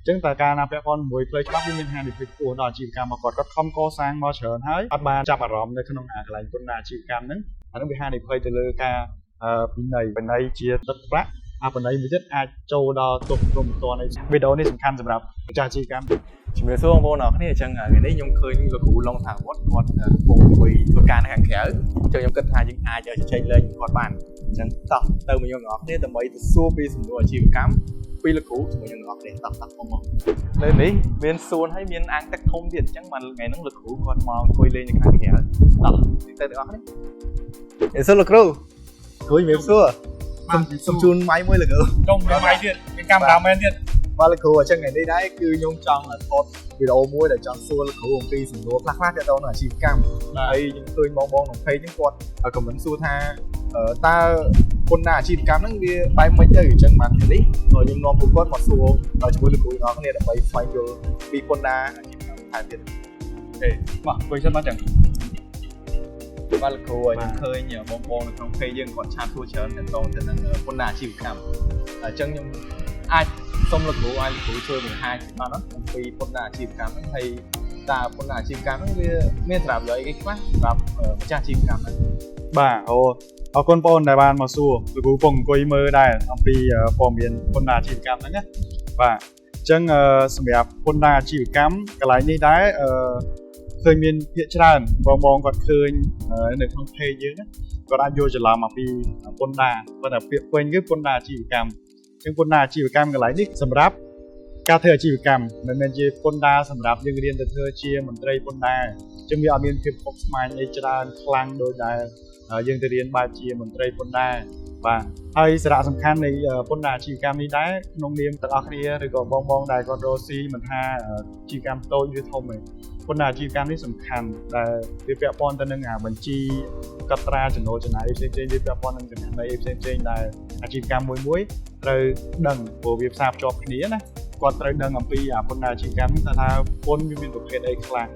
ចឹងតើការណាពាក់ព័ន្ធមួយផ្លូវច្បាប់វាមានហានិភ័យខ្ពស់ដល់អាជីវកម្មរបស់គាត់ខំកសាងមកច្រើនហើយអត់បានចាប់អារម្មណ៍នៅក្នុងកន្លែងពន្ធដារអាជីវកម្មហ្នឹងអានោះវាហានិភ័យទៅលើការពិន័យជាទឹកប្រាក់ពិន័យមួយទៀតអាចចូលដល់ទោសព្រហ្មទណ្ឌនៃវីដេអូនេះសំខាន់សម្រាប់ម្ចាស់អាជីវកម្មជំរាបសួរបងប្អូនអរគ្នាអញ្ចឹងថ្ងៃនេះខ្ញុំឃើញលោកគ្រូឡុងថាវត្តគាត់កំពុងធ្វើការនៅខាងក្រៅអញ្ចឹងខ្ញុំគិតថាយើងអាចជជែកលេងគាត់បានអញ្ចឹងតោះទៅមកយើងទាំងអស់គ្នាដើម្បីទៅសួរពីសំណួរអាជីវកម្មពីលោកគ្រូជាមួយយើងទាំងអស់គ្នាតោះបងប្អូនលើនេះមានសួនហើយមានអាងទឹកធំទៀតអញ្ចឹងបានថ្ងៃហ្នឹងលោកគ្រូគាត់មកអង្គុយលេងនៅខាងក្រៅតោះទៅទាំងអស់គ្នាសួរលោកគ្រូជួយជំរាបសួរសុំជូនម៉ៃមួយលោកគ្រូចុងម៉ៃទៀតមានកាមេរ៉ាមែនទៀតបាទលោកគ្រូអញ្ចឹងថ្ងៃនេះដែរគឺខ្ញុំចង់ថតវីដេអូមួយដែលចង់សួរលោកគ្រូអំពីសំណួរខ្លះៗទាក់ទងនឹងអាជីវកម្មហើយខ្ញុំឃើញបងក្នុង page ហ្នឹងគាត់ខមមិនសួរថាតើពន្ធដារអាជីវកម្មហ្នឹងវាបែបម៉េចទៅអញ្ចឹងបាននេះខ្ញុំនាំពួកគាត់មកសួរជាមួយលោកគ្រូទាំងអស់គ្នាដើម្បីស្វែងយល់ពីពន្ធដារអាជីវកម្មថែមទៀតអូមកคุยសិនមកចឹងបាទលោកគ្រូខ្ញុំឃើញបងនៅក្នុង page យើងគាត់ឆាតសួរច្រើនទាក់ទងទៅនឹងពន្ធដារអាជីវកម្មអញ្ចឹងខ្ញុំអាចសូមលោកគ្រូឲ្យលោកគ្រូជួយបង្ហាញបានអំពីពន្ធដារអាជីវកម្មហ្នឹងហើយតើពន្ធដារអាជីវកម្មហ្នឹងវាមានស្រាប់យកអីខ្លះសម្រាប់ម្ចាស់អាជីវកម្មហ្នឹងបាទអរគុណបងដែលបានមកសួរលោកគ្រូពងអង្គុយមើលដែរអំពីព័ត៌មានពន្ធដារអាជីវកម្មហ្នឹងណាបាទអញ្ចឹងសម្រាប់ពន្ធដារអាជីវកម្មកន្លែងនេះដែរឃើញមានភាគច្រើនបងគាត់ឃើញនៅក្នុង page យើងណាគាត់អាចយល់ច្រឡំអំពីពន្ធដារប៉ុន្តែពាក្យពេញគឺពន្ធដារអាជីវកម្មអញ្ចឹងពន្ធដារអាជីវកម្មកន្លែងនេះសម្រាប់ការធ្វើអាជីវកម្មមិនមែនជាពន្ធដារសម្រាប់យើងរៀនទៅធ្វើជាមន្ត្រីពន្ធដារអញ្ចឹងវាអត់មានភាពខុសស្មាញអីច្រើនខ្លាំងដោយដែលយើងទៅរៀនបែបជាមន្ត្រីពន្ធដារបាទហើយសារៈសំខាន់នៃពន្ធដារអាជីវកម្មនេះដែរក្នុងនាមទាំងអស់គ្នាឬក៏បងដែលគាត់រកស៊ីមិនថាអាជីវកម្មតូចឬធំទេពន្ធដារអាជីវកម្មនេះសំខាន់ដែលវាពាក់ព័ន្ធទៅនឹងបញ្ជីកត់ត្រាចំណូលចំណាយផ្សេងៗវាពាក់ព័ន្ធនឹងចំណេញផ្សេងៗដែលអាជីវកម្មមួយត្រូវដឹងព្រោះវាផ្សារភ្ជាប់គ្នាណាគាត់ត្រូវដឹងអំពីពន្ធដារអាជីវកម្មនេះថាពន្ធវាមានប្រភេទអីខ្លះ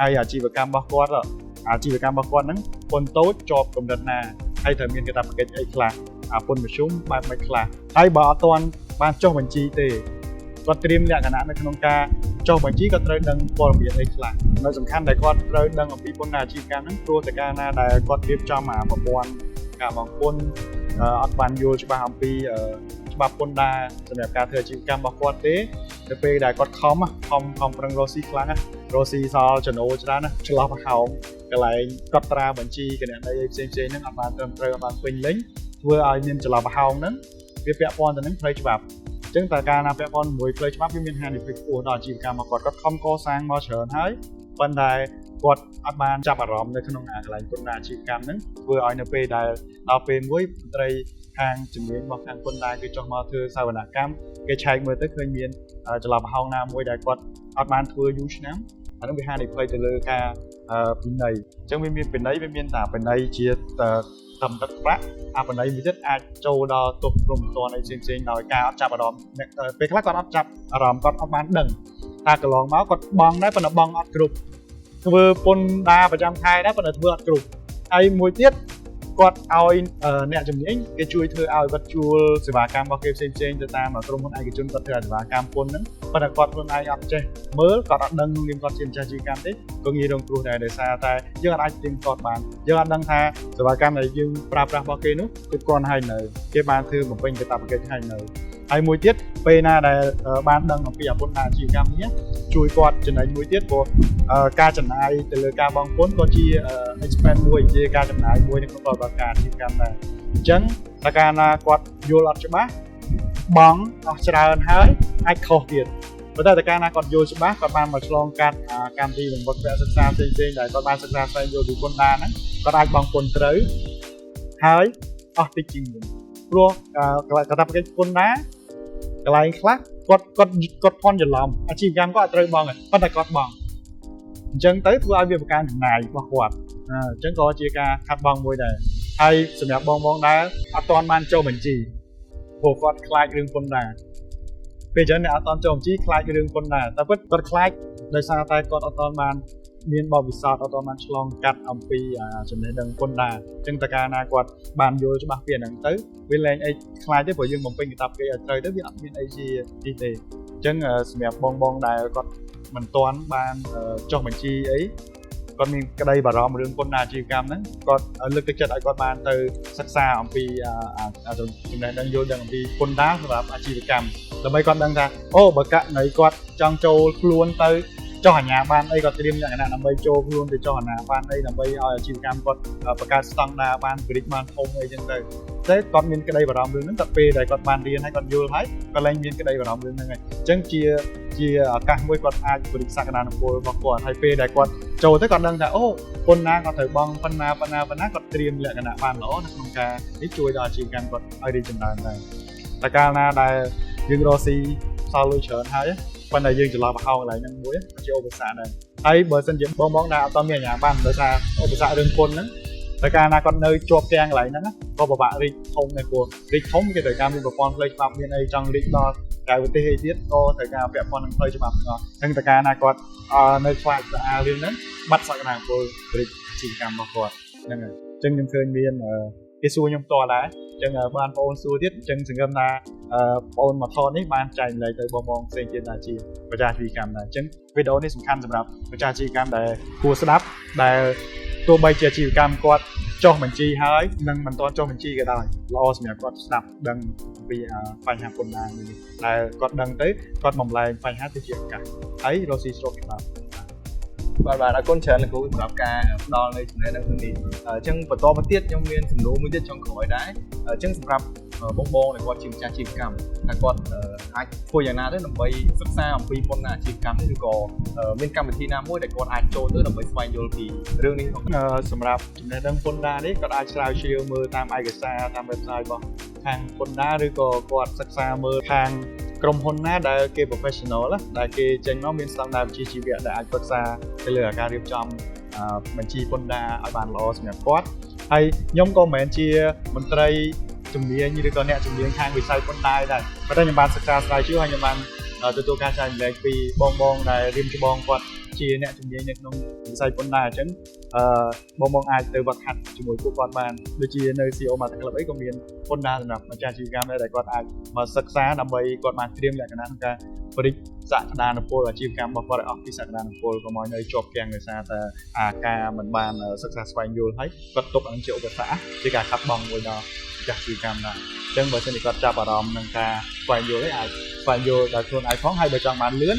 ហើយអាជីវកម្មរបស់គាត់ហ្នឹងពន្ធតូចជាប់កម្រិតណាហើយត្រូវមានកាតព្វកិច្ចអីខ្លះពន្ធមធ្យមបែបមិនខ្លះហើយបើអត់ទាន់បានចុះបញ្ជីទេគាត់ត្រៀមលក្ខណៈនៅក្នុងការចុះបញ្ជីក៏ត្រូវដឹងព័ត៌មានអីខ្លះនៅសំខាន់ដែលគាត់ត្រូវដឹងអំពីពន្ធដារអាជីវកម្មហ្នឹងព្រោះតែកាលណាដែលគាត់រៀបចំប្រព័ន្ធការបង់ពន្ធអត់បានយល់ច្បាស់អំពីច្បាប់ពន្ធដារសម្រាប់ការធ្វើអាជីវកម្មរបស់គាត់ទេទៅពេលដែលគាត់ខំប្រឹងរកស៊ីខ្លាំងរកស៊ីសល់ចំណូលច្រើនណាឆ្លោះប្រហោងកន្លែងកត់ត្រាបញ្ជីគណនេយ្យផ្សេងៗហ្នឹងអត់បានត្រឹមត្រូវអត់បានពេញលេញធ្វើឲ្យមានចន្លោះប្រហោងហ្នឹងវាពាក់ព័ន្ធទៅនឹងផ្លូវច្បាប់អញ្ចឹងតើការណាពាក់ព័ន្ធជាមួយផ្លូវច្បាប់វាមានហានិភ័យខ្ពស់ដល់អាជីវកម្មរបស់គាត់ខំកសាងមកច្រើនហើយប៉ុន្តែគាត់អត់បានចាប់អារម្មណ៍នៅក្នុងកន្លែងពន្ធដារអាជីវកម្មហ្នឹងធ្វើឲ្យនៅពេលដែលដល់ពេលមួយមន្ត្រីខាងជំនាញរបស់ខាងពន្ធដារគេចុះមកធ្វើសវនកម្មគេឆែកមើលទៅឃើញមានចន្លោះប្រហោងណាមួយដែលគាត់អត់បានធ្វើយូរឆ្នាំអានោះវាហានិភ័យទៅលើការពិន័យអញ្ចឹងវាមានពិន័យវាមានតែពិន័យជាតំទឹកប្រាក់ពិន័យមួយទៀតអាចចូលដល់ទោសព្រហ្មទណ្ឌអីផ្សេងៗដោយការអត់ចាប់អារម្មណ៍ពេលខ្លះគាត់អត់ចាប់អារម្មណ៍គាត់អត់បានដឹងថាកន្លងមកគាត់បង់ដែរប៉ុន្តែបង់អត់គ្រប់ធ្វើពន្ធដារប្រចាំខែដែរប៉ុន្តែធ្វើអត់គ្រប់ហើយមួយទៀតគាត់ឲ្យអ្នកជំនាញគេជួយធ្វើឲ្យគាត់ជួលសេវាកម្មរបស់គេផ្សេងៗទៅតាមក្រុមហ៊ុនឯកជនគាត់ធ្វើសេវាកម្មពន្ធហ្នឹងប៉ុន្តែគាត់ខ្លួនឯងអត់ចេះមើលគាត់អត់ដឹងនាមគាត់ជាម្ចាស់អាជីវកម្មទេក៏ងាយរងគ្រោះដែរដោយសារតែយើងអាចទិញគាត់បានយើងអត់ដឹងថាសេវាកម្មដែលយើងប្រើប្រាស់របស់គេនោះគឺគាត់ឲ្យនៅគេបានធ្វើបំពេញកាតព្វកិច្ចឲ្យនៅហើយមួយទៀតពេលណាដែលបានដឹងអំពីពន្ធដារអាជីវកម្មនេះជួយគាត់ចំណេញមួយទៀតព្រោះការចំណាយទៅលើការបង់ពន្ធក៏ជា expense មួយជាការចំណាយមួយនៅក្នុងប្រតិបត្តិការអាជីវកម្មដែរអញ្ចឹងតែកាលណាគាត់យល់អត់ច្បាស់បង់អស់ច្រើនហើយអាចខុសទៀតប៉ុន្តែកាលណាគាត់យល់ច្បាស់គាត់បានមកឆ្លងកាត់កម្មវិធីបង្វឹកវគ្គសិក្សាផ្សេងៗដែលគាត់បានសិក្សាស្វែងយល់ពីពន្ធដារហ្នឹងគាត់អាចបង់ពន្ធត្រូវហើយអស់តិចជាងមុនព្រោះកាតព្វកិច្ចពន្ធដារកន្លែងខ្លះគាត់ភ័ន្តច្រឡំអាជីវកម្មគាត់អត់ត្រូវបង់ទេប៉ុន្តែគាត់បង់អញ្ចឹងទៅធ្វើឲ្យវាបង្កើនចំណាយរបស់គាត់អញ្ចឹងក៏ជាការខាត់បង់មួយដែរហើយសម្រាប់បងដែរអត់ទាន់បានចុះបញ្ជីព្រោះគាត់ខ្លាចរឿងពន្ធដារពេលអញ្ចឹងអ្នកអត់ទាន់ចុះបញ្ជីខ្លាចរឿងពន្ធដារតែពិតគាត់ខ្លាចដោយសារតែគាត់អត់ទាន់បាន មានបបវិសោធន៍អត់បានឆ្លងកាត់អំពីចំណេះដឹងពន្ធដារអញ្ចឹងតើកាលណាគាត់បានយល់ច្បាស់ពីហ្នឹងទៅវាលែងអីខ្លាចទេព្រោះយើងបំពេញកាតព្វកិច្ចឲ្យត្រូវទៅវាអត់មានអីជាទីទេអញ្ចឹងសម្រាប់បងដែលគាត់មិនទាន់បានចុះបញ្ជីអីគាត់មានក្តីបារម្ភរឿងពន្ធដារអាជីវកម្មហ្នឹងគាត់លើកទឹកចិត្តឲ្យគាត់បានទៅសិក្សាអំពីចំណេះដឹងយល់ដឹងអំពីពន្ធដារសម្រាប់អាជីវកម្មដើម្បីគាត់ដឹងថាអូបើករណីគាត់ចង់ចូលខ្លួនទៅចុះអាជ្ញាប័ណ្ណអីគាត់ត្រៀមលក្ខណៈដើម្បីចូលខ្លួនទៅចុះអាជ្ញាប័ណ្ណអីដើម្បីឲ្យអាជីវកម្មគាត់បង្កើតស្តង់ដារបានវិរិទ្ធបានធំអីចឹងទៅតែគាត់មានក្តីបារម្ភរឿងហ្នឹងតែពេលដែលគាត់បានរៀនហើយគាត់យល់ហើយគាត់ឡើងមានក្តីបារម្ភរឿងហ្នឹងហើយអញ្ចឹងជាឱកាសមួយគាត់អាចវិរិទ្ធសក្តានុពលរបស់គាត់ហើយពេលដែលគាត់ចូលទៅគាត់ដឹងថាអូប៉ុណ្ណាគាត់ត្រូវបង់ប៉ុណ្ណាគាត់ត្រៀមលក្ខណៈបានល្អនៅក្នុងការនេះជួយដល់អាជីវកម្មគាត់ឲ្យរីកចម្រើនដែរតែកាលណាដែលយើងរកស៊ីសល់លុយច្រើនហើយប៉ុន្តែយើងច្រឡំប្រហោងកន្លែងហ្នឹងមួយជាឧបសគ្គដែរហើយបើសិនជាបងដែលអត់មានអាជ្ញាប័ណ្ណដោយសារឧបសគ្គរឿងពន្ធហ្នឹងតែកាលណាគាត់នៅជាប់ទាំងកន្លែងហ្នឹងក៏ពិបាករីកធំដែរព្រោះរីកធំគេត្រូវការមានប្រព័ន្ធផ្លូវច្បាប់មានអីចង់រីកដល់ក្រៅប្រទេសអីទៀតក៏ត្រូវការពាក់ព័ន្ធនឹងផ្លូវច្បាប់ទាំងអស់ហ្នឹងតែកាលណាគាត់នៅខ្វះស្អាតរឿងហ្នឹងបាត់សក្តានុពលរីកអាជីវកម្មរបស់គាត់ហ្នឹងហើយអញ្ចឹងខ្ញុំឃើញមានគេសួរខ្ញុំតដែរអញ្ចឹងបានបងប្អូនសួរទៀតអញ្ចឹងសង្ឃឹមថាបងប្អូនមកថតនេះបានចែកម្លែកទៅបងផ្សេងទៀតដែរជាប្រជាអាជីវកម្មដែរអញ្ចឹងវីដេអូនេះសំខាន់សម្រាប់ប្រជាអាជីវកម្មដែលគួរស្ដាប់ដែលទោះបីជាអាជីវកម្មគាត់ចុះបញ្ជីហើយនិងមិនទាន់ចុះបញ្ជីក៏ដោយល្អសម្រាប់គាត់ស្ដាប់ដឹងពីបញ្ហាពន្ធដារនេះដែលគាត់ដឹងទៅគាត់បំលែងបញ្ហាទៅជាឱកាសហើយរកស៊ីស្រូបច្បាប់បាទអរគុណច្រើនលោកគ្រូសម្រាប់ការផ្ដល់នៅចំណេះដឹងនេះអញ្ចឹងបន្តមកទៀតខ្ញុំមានសំណួរមួយទៀតចុងក្រោយដែរអញ្ចឹងសម្រាប់បងដែលគាត់ជាម្ចាស់អាជីវកម្មថាគាត់អាចធ្វើយ៉ាងណាទៅដើម្បីសិក្សាអំពីពន្ធដារអាជីវកម្មនេះឬក៏មានកម្មវិធីណាមួយដែលគាត់អាចចូលទៅដើម្បីស្វែងយល់ពីរឿងនេះសម្រាប់ចំណេះដឹងពន្ធដារនេះគាត់អាចស្រាវជ្រាវមើលតាមឯកសារតាម website របស់ខាងពន្ធដារឬក៏គាត់សិក្សាមើលខាងក្រុមហ៊ុនណាដែលគេ professional ដែលគេចេញមកមានស្តង់ដារវិជ្ជាជីវៈដែលអាចប្រឹក្សាទៅលើការរៀបចំបញ្ជីពន្ធដារឲ្យបានល្អសម្រាប់គាត់ហើយខ្ញុំក៏មិនមែនជាមន្ត្រីជំនាញឬក៏អ្នកជំនាញខាងវិស័យពន្ធដារដែរប៉ុន្តែខ្ញុំបានសិក្សាស្រាវជ្រាវហើយខ្ញុំបានទទួលការចែករំលែកពីបងដែលរៀនច្បងគាត់ជាអ្នកជំនាញនៅក្នុងវិស័យពន្ធដារអញ្ចឹងបងអាចទៅវឹកហាត់ជាមួយពួកគាត់បានដូចជានៅ CEO Market Club អីក៏មានពន្ធដារសម្រាប់ម្ចាស់អាជីវកម្មដែរដែលគាត់អាចមកសិក្សាដើម្បីគាត់បានត្រៀមលក្ខណៈក្នុងការបរិយាសក្តានុពលអាជីវកម្មរបស់គាត់ឲ្យអស់ពីសក្តានុពលកុំឲ្យនៅជាប់គាំងដោយសារតែការមិនបានសិក្សាស្វែងយល់ហើយគាត់ទុកអានឹងជាឧបសគ្គជាការខាត់បងមួយដល់ម្ចាស់អាជីវកម្មដែរអញ្ចឹងបើសិនជាគាត់ចាប់អារម្មណ៍នឹងការស្វែងយល់អាចស្វែងយល់ដល់ខ្លួនឯងផងហើយបើចង់បានលឿន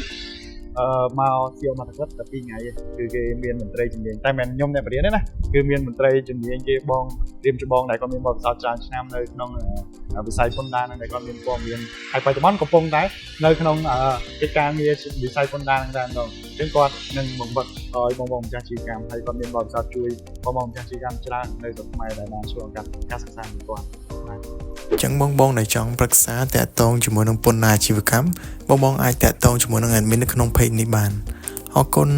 មក CEO Market Club តែ2ថ្ងៃគឺគេមានមន្ត្រីជំនាញតែមិនខ្ញុំអ្នកបរិញ្ញាទេណាគឺមានមន្ត្រីជំនាញគេបងរៀមច្បងដែលគាត់មានបទពិសោធន៍ច្រើនឆ្នាំនៅក្នុងវិស័យពន្ធដារដែលគាត់មានព័ត៌មានហើយបច្ចុប្បន្នកំពុងតែនៅក្នុងកិច្ចការងារវិស័យពន្ធដារហ្នឹងដែរអញ្ចឹងគាត់នឹងបង្វឹកឲ្យបងម្ចាស់អាជីវកម្មហើយគាត់មានបទពិសោធន៍ជួយបងម្ចាស់អាជីវកម្មច្រើននៅស្រុកខ្មែរដែលបានឆ្លងកាត់ការសិក្សារបស់គាត់អញ្ចឹងបងដែលចង់ប្រឹក្សាតាក់ទងជាមួយនឹងពន្ធដារអាជីវកម្មបងអាចតាក់ទងជាមួយនឹង admin នៅក្នុង page នេះបានអរគុណ